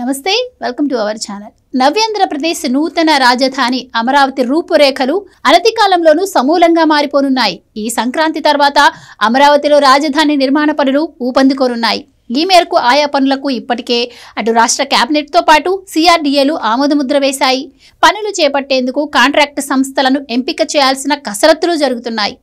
నమస్తే welcome to our channel. Navyandhra Pradesh నూతన రాజధాని అమరావతి రూపురేఖలు అనతి కాలంలోనూ సమూలంగా మారిపోనున్నాయి. ఈ సంక్రాంతి తర్వాత అమరావతిలో రాజధాని నిర్మాణ పనులు ఊపందుకోనున్నాయి. ఈ మేరకు ఆయా పనులకు ఇప్పటికే అటు రాష్ట్ర కేబినెట్తో పాటు సిఆర్డీఏలు ఆమోదముద్ర వేశాయి. పనులు చేపట్టేందుకు కాంట్రాక్ట్ సంస్థలను ఎంపిక చేయాల్సిన కసరత్తులు జరుగుతున్నాయి.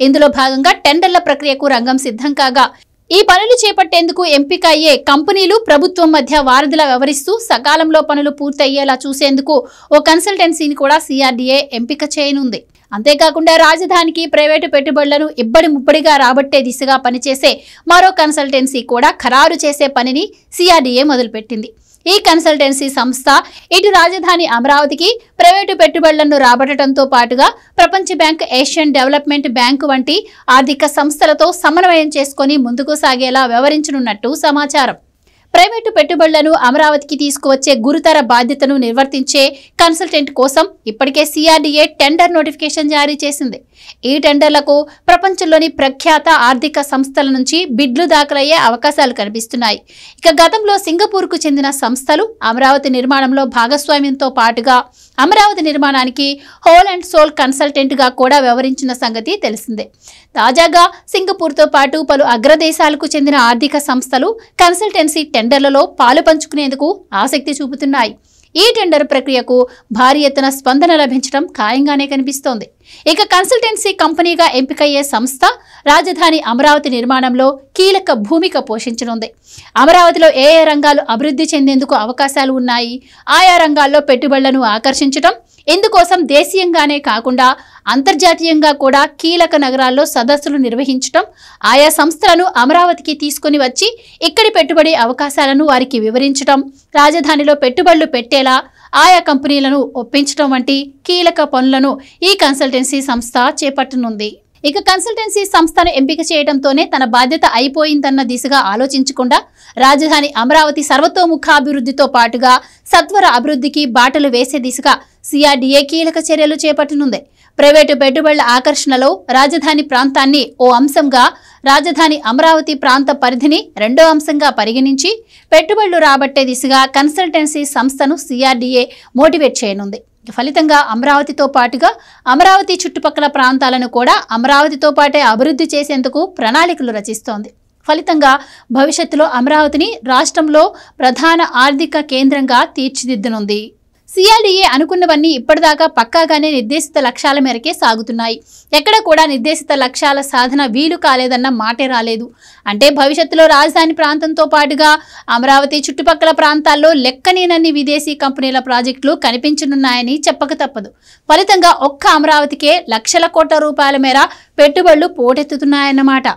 ఇందులో భాగంగా టెండర్ల ప్రక్రియకు రంగం సిద్ధం కాగా ఈ పనులు చేపట్టేందుకు ఎంపిక అయ్యే కంపెనీలు ప్రభుత్వం మధ్య వారధిలా వ్యవహరిస్తూ సకాలంలో పనులు పూర్తయ్యేలా చూసేందుకు ఓ కన్సల్టెన్సీని కూడా సిఆర్డీఏ ఎంపిక చేయనుంది. అంతేకాకుండా రాజధానికి ప్రైవేటు పెట్టుబడులను ఇబ్బడి ముబ్బడిగా రాబట్టే దిశగా పనిచేసే మరో కన్సల్టెన్సీ కూడా ఖరారు చేసే పనిని సిఆర్డీఏ మొదలుపెట్టింది. ఈ కన్సల్టెన్సీ సంస్థ ఇటు రాజధాని అమరావతికి ప్రైవేటు పెట్టుబడులను రాబట్టడంతో పాటుగా ప్రపంచ బ్యాంక్, ఏషియన్ డెవలప్మెంట్ బ్యాంక్ వంటి ఆర్థిక సంస్థలతో సమన్వయం చేసుకుని ముందుకు సాగేలా వ్యవహరించనున్నట్టు సమాచారం. ప్రైవేటు పెట్టుబడులను అమరావతికి తీసుకువచ్చే గురుతర బాధ్యతను నిర్వర్తించే కన్సల్టెంట్ కోసం ఇప్పటికే సిఆర్డీఏ టెండర్ నోటిఫికేషన్ జారీ చేసింది. ఈ టెండర్లకు ప్రపంచంలోని ప్రఖ్యాత ఆర్థిక సంస్థల నుంచి బిడ్లు దాఖలయ్యే అవకాశాలు కనిపిస్తున్నాయి. ఇక గతంలో సింగపూర్కు చెందిన సంస్థలు అమరావతి నిర్మాణంలో భాగస్వామ్యంతో పాటుగా అమరావతి నిర్మాణానికి హోల్ అండ్ సోల్ కన్సల్టెంట్గా కూడా వ్యవహరించిన సంగతి తెలిసిందే. తాజాగా సింగపూర్తో పాటు పలు అగ్రదేశాలకు చెందిన ఆర్థిక సంస్థలు కన్సల్టెన్సీ టెండర్లలో పాలు పంచుకునేందుకు ఆసక్తి చూపుతున్నాయి. ఈ టెండర్ ప్రక్రియకు భారీ ఎత్తున స్పందన లభించడం ఖాయంగానే కనిపిస్తోంది. ఇక కన్సల్టెన్సీ కంపెనీగా ఎంపికయ్యే సంస్థ రాజధాని అమరావతి నిర్మాణంలో కీలక భూమిక పోషించనుంది. అమరావతిలో ఏ ఏ రంగాలు అభివృద్ధి చెందేందుకు అవకాశాలు ఉన్నాయి, ఆయా రంగాల్లో పెట్టుబడులను ఆకర్షించడం, ఇందుకోసం దేశీయంగానే కాకుండా అంతర్జాతీయంగా కూడా కీలక నగరాల్లో సదస్సులు నిర్వహించడం, ఆయా సంస్థలను అమరావతికి తీసుకుని వచ్చి ఇక్కడి పెట్టుబడి అవకాశాలను వారికి వివరించడం, రాజధానిలో పెట్టుబడులు పెట్టేలా ఆయా కంపెనీలను ఒప్పించడం వంటి కీలక పనులను ఈ కన్సల్టెన్సీ సంస్థ చేపట్టనుంది. ఇక కన్సల్టెన్సీ సంస్థను ఎంపిక చేయడంతోనే తన బాధ్యత అయిపోయిందన్న దిశగా ఆలోచించకుండా రాజధాని అమరావతి సర్వతోముఖాభివృద్ధితో పాటుగా సత్వర అభివృద్ధికి బాటలు వేసే దిశగా సిఆర్డీఏ కీలక చర్యలు చేపట్టనుంది. ప్రైవేటు పెట్టుబడుల ఆకర్షణలో రాజధాని ప్రాంతాన్ని ఓ అంశంగా, రాజధాని అమరావతి ప్రాంత పరిధిని రెండో అంశంగా పరిగణించి పెట్టుబడులు రాబట్టే దిశగా కన్సల్టెన్సీ సంస్థను సిఆర్డీఏ మోటివేట్ చేయనుంది. ఫలితంగా అమరావతితో పాటుగా అమరావతి చుట్టుపక్కల ప్రాంతాలను కూడా అమరావతితో పాటే అభివృద్ధి చేసేందుకు ప్రణాళికలు రచిస్తోంది. ఫలితంగా భవిష్యత్తులో అమరావతిని రాష్ట్రంలో ప్రధాన ఆర్థిక కేంద్రంగా తీర్చిదిద్దనుంది. సిఆర్డీఏ అనుకున్నవన్నీ ఇప్పటిదాకా పక్కాగానే నిర్దేశిత లక్ష్యాల మేరకే సాగుతున్నాయి. ఎక్కడ కూడా నిర్దేశిత లక్ష్యాల సాధన వీలు కాలేదన్న మాటే రాలేదు. అంటే భవిష్యత్తులో రాజధాని ప్రాంతంతో పాటుగా అమరావతి చుట్టుపక్కల ప్రాంతాల్లో లెక్కనేనన్ని విదేశీ కంపెనీల ప్రాజెక్టులు కనిపించనున్నాయని చెప్పక తప్పదు. ఫలితంగా ఒక్క అమరావతికే లక్షల కోట్ల రూపాయల మేర పెట్టుబడులు పోటెత్తుతున్నాయన్నమాట.